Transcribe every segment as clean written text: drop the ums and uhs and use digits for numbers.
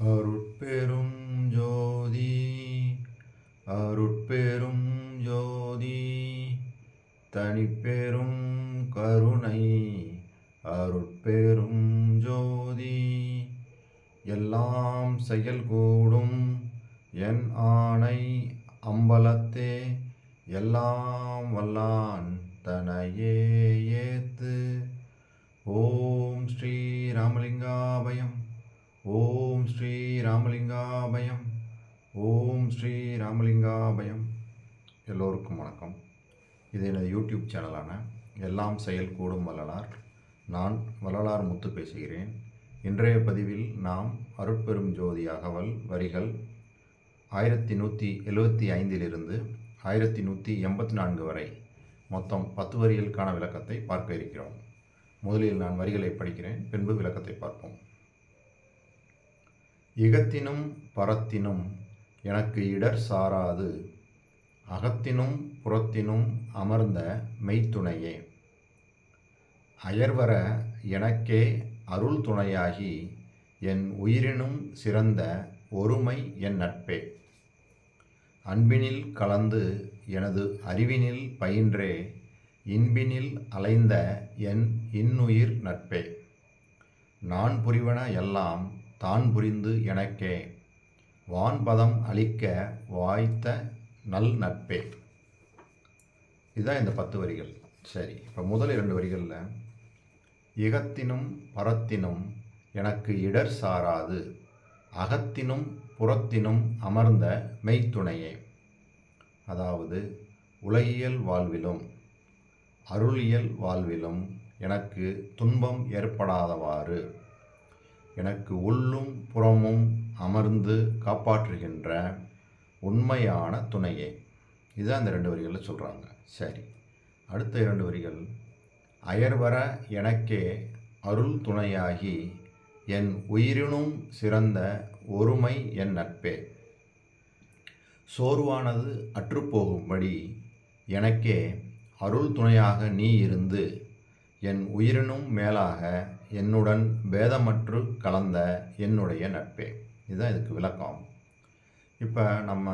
அருட்பெரும் ஜோதி அருட்பெரும் ஜோதி தனிப்பெரும் கருணை அருட்பெரும் ஜோதி எல்லாம் செயல்கூடும் என் ஆணை அம்பலத்தே எல்லாம் வல்லான் தனையே ஏத்து. ஓம் ஸ்ரீ ராமலிங்காபயம். ஓம் ஸ்ரீ ராமலிங்காபயம். ஓம் ஸ்ரீ ராமலிங்காபயம். எல்லோருக்கும் வணக்கம். இது எனது யூடியூப் சேனலான எல்லாம் செயல் கூடும் வள்ளலார். நான் வள்ளலார் முத்து பேசுகிறேன். இன்றைய பதிவில் நாம் அருட்பெரும் ஜோதி அகவல் வரிகள் 1175 1184 வரை மொத்தம் 10 வரிகளுக்கான விளக்கத்தை பார்க்க இருக்கிறோம். முதலில் நான் வரிகளை படிக்கிறேன், பின்பு விளக்கத்தை பார்ப்போம். இகத்தினும் பரத்தினும் எனக்கு இடர் சாராது, அகத்தினும் புறத்தினும் அமர்ந்த மெய்த்துணையே, அயர்வர எனக்கே அருள் துணையாகி என் உயிரினும் சிறந்த ஒருமை என் நட்பே, அன்பினில் கலந்து எனது அறிவினில் பயின்றே இன்பினில் அலைந்த என் இன்னுயிர் நட்பே, நான் புரிவன எல்லாம் தான் புரிந்து எனக்கே வான்பதம் அளிக்க வாய்த்த நல் நட்பே. இதுதான் இந்த 10 வரிகள். சரி, இப்போ முதல் 2 வரிகளில் இகத்தினும் பரத்தினும் எனக்கு இடர் சாராது, அகத்தினும் புறத்தினும் அமர்ந்த மெய்த்துணையே, அதாவது உலகியல் வாழ்விலும் அருளியல் வாழ்விலும் எனக்கு துன்பம் ஏற்படாதவாறு எனக்கு உள்ளும் புறமும் அமர்ந்து காப்பாற்றுகின்ற உண்மையான துணையே. இதுதான் இந்த 2 வரிகளில் சொல்கிறாங்க. சரி, அடுத்த 2 வரிகள் அயர்வர எனக்கே அருள் துணையாகி என் உயிரினும் சிறந்த ஒருமை என் நட்பே, சோர்வானது அற்றுப்போகும்படி எனக்கே அருள் துணையாக நீ இருந்து என் உயிரினும் மேலாக என்னுடன் பேதமற்று கலந்த என்னுடைய நட்பே. இதுதான் இதுக்கு விளக்கம். இப்போ நம்ம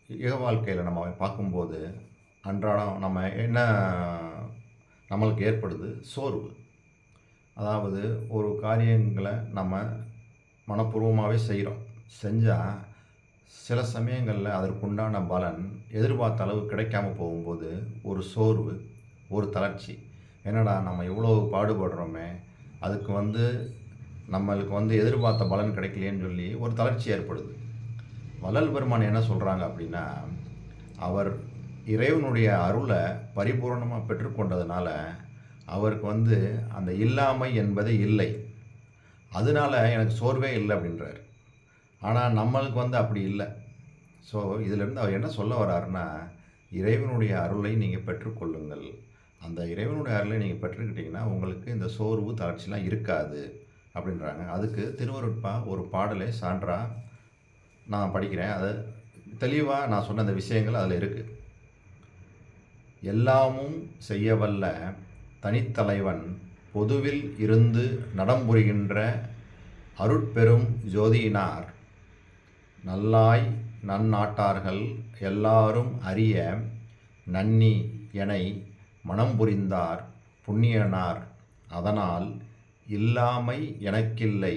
இக வாழ்க்கையில் நம்ம பார்க்கும்போது அன்றாடம் நம்ம என்ன நம்மளுக்கு ஏற்படுது? சோர்வு. அதாவது ஒரு காரியங்களை நம்ம மனப்பூர்வமாகவே செய்கிறோம். செஞ்சால் சில சமயங்களில் அதற்குண்டான பலன் எதிர்பார்த்த அளவு கிடைக்காம போகும்போது ஒரு சோர்வு, ஒரு தளர்ச்சி. என்னடா நம்ம இவ்வளோ பாடுபடுறோமே, அதுக்கு நம்மளுக்கு எதிர்பார்த்த பலன் கிடைக்கலையேன்னு சொல்லி ஒரு தளர்ச்சி ஏற்படுது. வள்ளல் பெருமான் என்ன சொல்கிறாங்க அப்படின்னா, அவர் இறைவனுடைய அருளை பரிபூர்ணமாக பெற்றுக்கொண்டதுனால அவருக்கு அந்த இல்லாமை என்பதே இல்லை, அதனால எனக்கு சோர்வே இல்லை அப்படின்றார். ஆனால் நம்மளுக்கு அப்படி இல்லை. ஸோ இதிலேருந்து அவர் என்ன சொல்ல வர்றாருன்னா, இறைவனுடைய அருளை நீங்கள் பெற்றுக்கொள்ளுங்கள். அந்த இறைவனுடைய அருளை நீங்கள் பெற்றுக்கிட்டிங்கன்னா உங்களுக்கு இந்த சோர்வு தளர்ச்சிலாம் இருக்காது அப்படின்றாங்க. அதுக்கு திருவருட்பா ஒரு பாடலை சான்றாக நான் படிக்கிறேன். அது தெளிவாக நான் சொன்ன அந்த விஷயங்கள் அதில் இருக்குது. எல்லாமும் செய்யவல்ல தனித்தலைவன் பொதுவில் இருந்து நடம்புரிகின்ற அருட்பெரும் ஜோதியினார், நல்லாய் நன்னாட்டார்கள் எல்லாரும் அறிய நன்னி எனை மனம் புரிந்தார் புண்ணியனார், அதனால் இல்லாமை எனக்கில்லை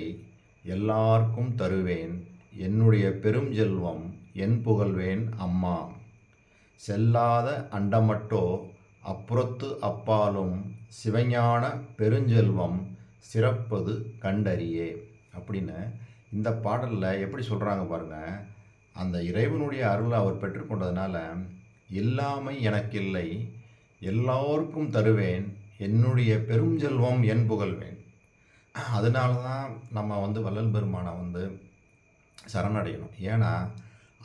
எல்லார்க்கும் தருவேன் என்னுடைய பெருஞ்செல்வம் என் புகழ்வேன் அம்மா, செல்லாத அண்டமட்டோ அப்புறத்து அப்பாலும் சிவஞான பெருஞ்செல்வம் சிறப்பது கண்டறியே அப்படின்னு இந்த பாடலில் எப்படி சொல்கிறாங்க பாருங்கள். அந்த இறைவனுடைய அருளை அவர் பெற்றுக்கொண்டதுனால இல்லாமை எனக்கில்லை எல்லோருக்கும் தருவேன் என்னுடைய பெருஞ்செல்வம் என் புகழ்வேன். அதனால தான் நம்ம வள்ளல் பெருமானை சரணடையணும். ஏன்னா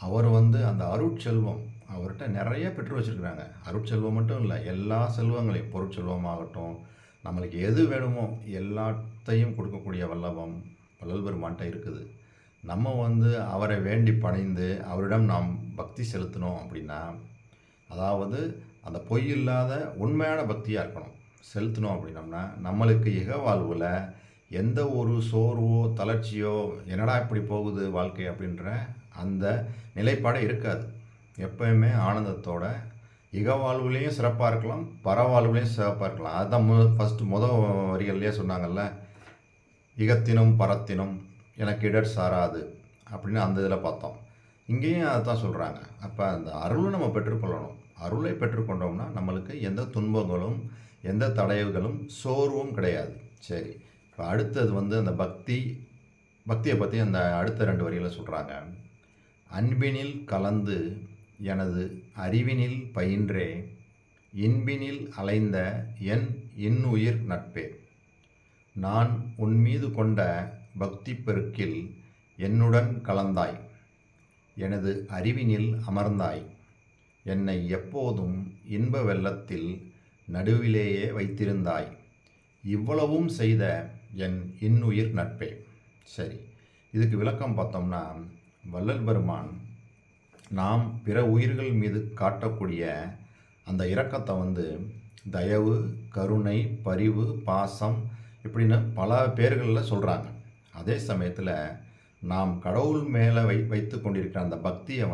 அவர் அந்த அருட்செல்வம் அவர்கிட்ட நிறைய பெற்று வச்சுருக்கிறாங்க. அருட்செல்வம் மட்டும் இல்லை, எல்லா செல்வங்களையும், பொருட்செல்வமாகட்டும், நம்மளுக்கு எது வேணுமோ எல்லாத்தையும் கொடுக்கக்கூடிய வல்லபம் வள்ளல் பெருமான்கிட்ட இருக்குது. நம்ம அவரை வேண்டி பணிந்து அவரிடம் நாம் பக்தி செலுத்தினோம் அப்படின்னா, அதாவது அந்த பொய் இல்லாத உண்மையான பக்தியாக இருக்கணும். செலுத்தினோம் அப்படின்னம்னா நம்மளுக்கு இக வாழ்வில் எந்த ஒரு சோர்வோ தளர்ச்சியோ என்னடா இப்படி போகுது வாழ்க்கை அப்படின்ற அந்த நிலைப்பாடே இருக்காது. எப்பயுமே ஆனந்தத்தோட இகவாழ்வுலேயும் சிறப்பாக இருக்கலாம், பரவாழ்வுலேயும் சிறப்பாக இருக்கலாம். அதுதான் ஃபஸ்ட்டு வரிகள்லேயே சொன்னாங்கல்ல, இகத்தினும் பரத்தினும் எனக்கு இடர் சாராது அப்படின்னு அந்த இதில் பார்த்தோம். இங்கேயும் அதை தான் சொல்கிறாங்க. அப்போ அந்த அருளை நம்ம பெற்றுக்கொள்ளணும். அருளை பெற்றுக்கொண்டோம்னா நம்மளுக்கு எந்த துன்பங்களும் எந்த தடைகளும் சோர்வும் கிடையாது. சரி, இப்போ அடுத்தது அந்த பக்தியை பற்றி அந்த அடுத்த 2 வரிகளை சொல்கிறாங்க. அன்பினில் கலந்து எனது அறிவினில் பயின்றே இன்பினில் அலைந்த என் இன்னுயிர் நட்பே, நான் உன்மீது கொண்ட பக்தி பெருக்கில் என்னுடன் கலந்தாய், எனது அறிவினில் அமர்ந்தாய், என்னை எப்போதும் இன்ப வெள்ளத்தில் நடுவிலேயே வைத்திருந்தாய், இவ்வளவும் செய்த என் இன்னுயிர் நட்பே. சரி, இதுக்கு விளக்கம் பார்த்தோம்னா, வள்ளல் பெருமான் நாம் பிற உயிர்கள் மீது காட்டக்கூடிய அந்த இரக்கத்தை தயவு, கருணை, பரிவு, பாசம் இப்படின்னு பல பேர்களில் சொல்கிறாங்க. அதே சமயத்தில் நாம் கடவுள் மேலே வைத்து கொண்டிருக்கிற அந்த பக்தியை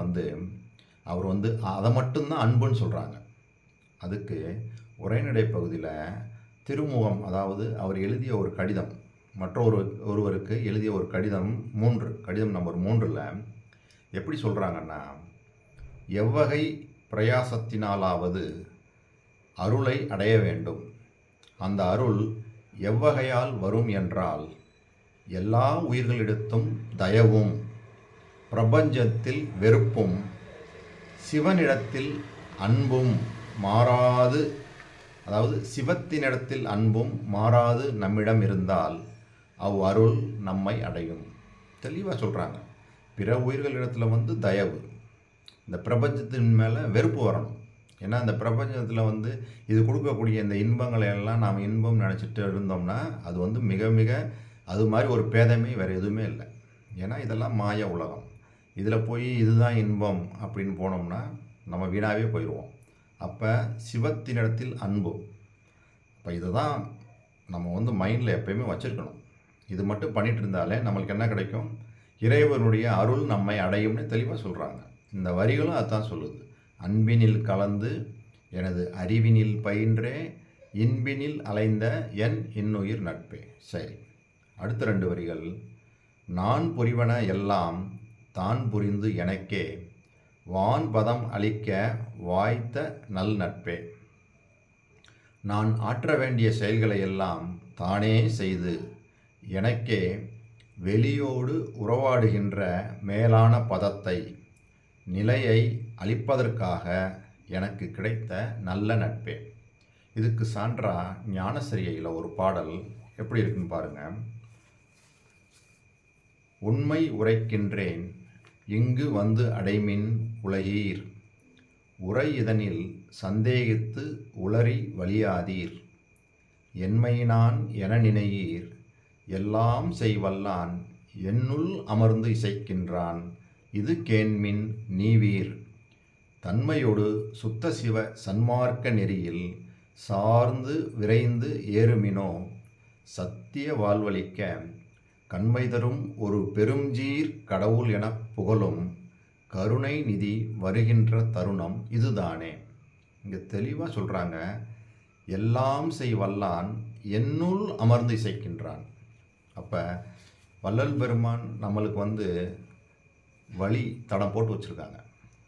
அவர் அதை மட்டும்தான் அன்புன்னு சொல்கிறாங்க. அதுக்கு உரைநடை பகுதியில் திருமுகம், அதாவது அவர் எழுதிய ஒரு கடிதம், ஒருவருக்கு எழுதிய ஒரு கடிதம் நம்பர் 3ல் எப்படி சொல்கிறாங்கன்னா, எவ்வகை பிரயாசத்தினாலாவது அருளை அடைய வேண்டும், அந்த அருள் எவ்வகையால் வரும் என்றால், எல்லா உயிர்களிடத்தும் தயவும், பிரபஞ்சத்தில் வெறுப்பும், சிவனிடத்தில் அன்பும் மாறாது, அதாவது சிவத்தினிடத்தில் அன்பும் மாறாது நம்மிடம் இருந்தால் அருள் நம்மை அடையும். தெளிவாக சொல்கிறாங்க. பிற உயிர்களிடத்தில் தயவு, இந்த பிரபஞ்சத்தின் மேலே வெறுப்பு வரணும். ஏன்னா இந்த பிரபஞ்சத்தில் இது கொடுக்கக்கூடிய இந்த இன்பங்களை எல்லாம் நாம் இன்பம் நினச்சிட்டு இருந்தோம்னா அது மிக மிக அது மாதிரி ஒரு பேதமே வேறு எதுவுமே இல்லை. ஏன்னா இதெல்லாம் மாய உலகம். இதில் போய் இதுதான் இன்பம் அப்படின்னு போனோம்னா நம்ம வீணாகவே போயிடுவோம். அப்போ சிவத்தினிடத்தில் அன்பு, இப்போ இதை தான் நம்ம மைண்டில் எப்பயுமே வச்சுருக்கணும். இது மட்டும் பண்ணிகிட்டு இருந்தாலே நம்மளுக்கு என்ன கிடைக்கும், இறைவனுடைய அருள் நம்மை அடையும்னு தெளிவாக சொல்கிறாங்க. இந்த வரிகளும் அதுதான் சொல்லுது. அன்பினில் கலந்து எனது அறிவினில் பயின்றே இன்பினில் அலைந்த என் இன்னுயிர் நட்பே. சரி, அடுத்த 2 வரிகள். நான் புரிவன எல்லாம் தான் புரிந்து எனக்கே வான்பதம் அளிக்க வாய்த்த நல் நட்பே, நான் ஆற்ற வேண்டிய செயல்களை எல்லாம் தானே செய்து எனக்கே வெளியோடு உறவாடுகின்ற மேலான பதத்தை நிலையை அளிப்பதற்காக எனக்கு கிடைத்த நல்ல நட்பே. இதுக்கு சான்றா ஞானசரியையில் ஒரு பாடல் எப்படி இருக்குன்னு பாருங்கள். உண்மை உரைக்கின்றேன் இங்கு அடைமின் உலகீர், உரை இதனில் சந்தேகித்து உளறி வலியாதீர், என்மையினான் என நினையீர், எல்லாம் செய்வல்லான் என்னுள் அமர்ந்து இசைக்கின்றான், இது கேண்மின் நீவீர், தன்மையோடு சுத்த சிவ சன்மார்க்க நெறியில் சார்ந்து விரைந்து ஏறுமினோ, சத்திய வாழ்வளிக்க கண்மை தரும் ஒரு பெருஞ்சீர் கடவுள் என புகழும் கருணை நிதி வருகின்ற தருணம் இதுதானே. இங்கே தெளிவாக சொல்கிறாங்க, எல்லாம் செய்வல்லான் என்னுள் அமர்ந்து இசைக்கின்றான். அப்போ வள்ளல் பெருமான் நம்மளுக்கு வழி தடம் போட்டு வச்சுருக்காங்க.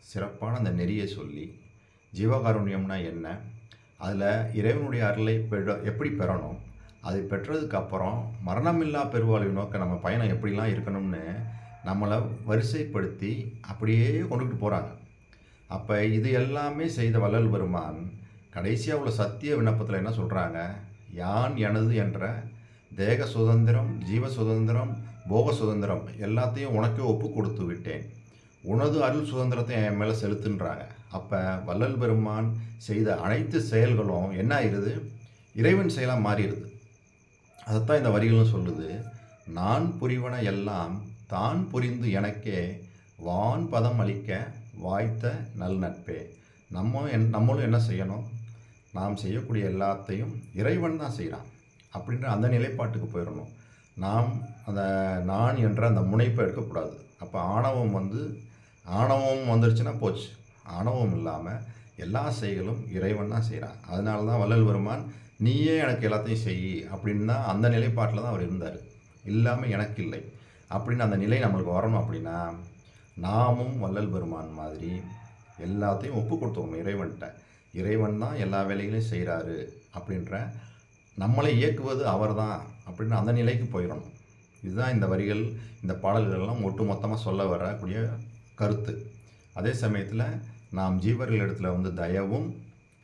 சிறப்பான அந்த நெறியை சொல்லி, ஜீவகாருண்யம்னா என்ன, அதில் இறைவனுடைய அருளை எப்படி பெறணும், அதை பெற்றதுக்கப்புறம் மரணமில்லா பெருவாழ்வை நோக்க நம்ம பயணம் எப்படிலாம் இருக்கணும்னு நம்மளை வரிசைப்படுத்தி அப்படியே கொண்டுகிட்டு போகிறாங்க. அப்போ இது எல்லாமே செய்த வள்ளல் பெருமான் கடைசியாக உள்ள சத்திய விண்ணப்பத்தில் என்ன சொல்கிறாங்க, யான் எனது என்ற தேக சுதந்திரம், ஜீவ சுதந்திரம், போக சுதந்திரம் எல்லாத்தையும் உனக்கே ஒப்பு கொடுத்து விட்டேன், உனது அருள் சுதந்திரத்தை என் மேலே செலுத்துன்றாங்க. அப்போ வள்ளல் பெருமான் செய்த அனைத்து செயல்களும் என்ன ஆயிடுது, இறைவன் செயலாக மாறிடுது. அதைத்தான் இந்த வரிகளும் சொல்லுது. நான் புரிவன எல்லாம் தான் புரிந்து எனக்கே வான் பதம் அளிக்க வாய்த்த நல் நட்பே. நம்மளும் என்ன செய்யணும், நாம் செய்யக்கூடிய எல்லாத்தையும் இறைவன் தான் செய்கிறான் அப்படின்ற அந்த நிலைப்பாட்டுக்கு போயிடணும். நாம் அந்த நான் என்ற அந்த முனைப்பை எடுக்கக்கூடாது. அப்போ ஆணவம் வந்துருச்சுன்னா போச்சு. ஆணவம் இல்லாமல் எல்லா செயலும் இறைவன் தான் செய்கிறான். அதனால தான் வள்ளல் பெருமான் நீயே எனக்கு எல்லாத்தையும் செய் அப்படின்னு தான் அந்த நிலைப்பாட்டில் தான் அவர் இருந்தார். இல்லாமல் எனக்கு இல்லை அப்படின்னு அந்த நிலை நம்மளுக்கு வரணும். அப்படின்னா நாமும் வள்ளல் பெருமான் மாதிரி எல்லாத்தையும் ஒப்பு கொடுத்துக்கணும் இறைவன்கிட்ட. இறைவன் தான் எல்லா வேலைகளையும் செய்கிறாரு அப்படின்ற நம்மளை இயக்குவது அவர் தான் அப்படின்னு அந்த நிலைக்கு போயிடணும். இதுதான் இந்த வரிகள், இந்த பாடல்கள்லாம் ஒட்டு மொத்தமாக சொல்ல வரக்கூடிய கருத்து. அதே சமயத்தில் நாம் ஜீவர்களிடத்தில் வந்து தயவும்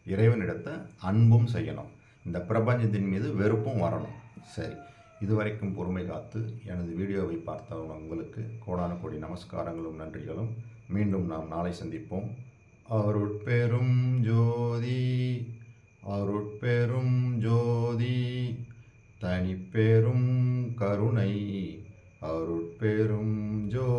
இறைவனிடத்த அன்பும் செய்யணும். இந்த பிரபஞ்சத்தின் மீது வெறுப்பும் வரணும். சரி, இதுவரைக்கும் பொறுமை காத்து எனது வீடியோவை பார்த்த உங்களுக்கு கோடான கோடி நமஸ்காரங்களும் நன்றிகளும். மீண்டும் நாம் நாளை சந்திப்போம். அருட்பெரும் ஜோதி அருட்பெரும் ஜோதி தனிப்பெரும் கருணை அருட்பெரும் ஜோதி.